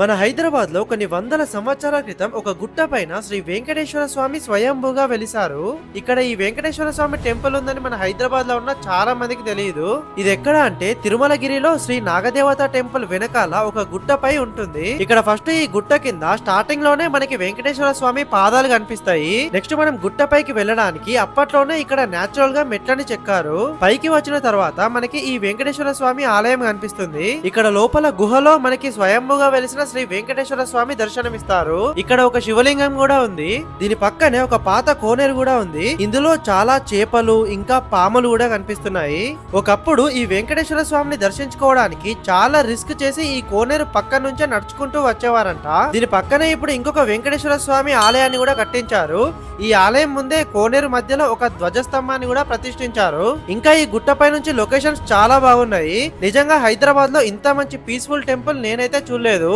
మన హైదరాబాద్ లో కొన్ని వందల సంవత్సరాల క్రితం ఒక గుట్ట పైన శ్రీ వెంకటేశ్వర స్వామి స్వయంభూగా వెలిసారు. ఇక్కడ ఈ వెంకటేశ్వర స్వామి టెంపుల్ ఉందని మన హైదరాబాద్ లో ఉన్న చాలా మందికి తెలియదు. ఇది ఎక్కడ అంటే తిరుమలగిరిలో శ్రీ నాగదేవత టెంపుల్ వెనకాల ఒక గుట్టపై ఉంటుంది. ఇక్కడ ఫస్ట్ ఈ గుట్ట కింద స్టార్టింగ్ లోనే మనకి వెంకటేశ్వర స్వామి పాదాలు కనిపిస్తాయి. నెక్స్ట్ మనం గుట్ట పైకి వెళ్ళడానికి అప్పట్లోనే ఇక్కడ నేచురల్ గా మెట్లని చెక్కారు. పైకి వచ్చిన తర్వాత మనకి ఈ వెంకటేశ్వర స్వామి ఆలయం కనిపిస్తుంది. ఇక్కడ లోపల గుహలో మనకి స్వయంభూగా వెలిసిన శ్రీ వెంకటేశ్వర స్వామి దర్శనమిస్తారు. ఇక్కడ ఒక శివలింగం కూడా ఉంది. దీని పక్కనే ఒక పాత కోనేరు కూడా ఉంది. ఇందులో చాలా చేపలు ఇంకా పాములు కూడా కనిపిస్తున్నాయి. ఒకప్పుడు ఈ వెంకటేశ్వర స్వామిని దర్శించుకోవడానికి చాలా రిస్క్ చేసి ఈ కోనేరు పక్క నుంచే నడుచుకుంటూ వచ్చేవారంట. దీని పక్కనే ఇప్పుడు ఇంకొక వెంకటేశ్వర స్వామి ఆలయాన్ని కూడా కట్టించారు. ఈ ఆలయం ముందే కోనేరు మధ్యలో ఒక ధ్వజస్తంభాన్ని కూడా ప్రతిష్ఠించారు. ఇంకా ఈ గుట్టపై నుంచి లొకేషన్స్ చాలా బాగున్నాయి. నిజంగా హైదరాబాద్ లో ఇంత మంచి పీస్ఫుల్ టెంపుల్ నేనైతే చూడలేదు.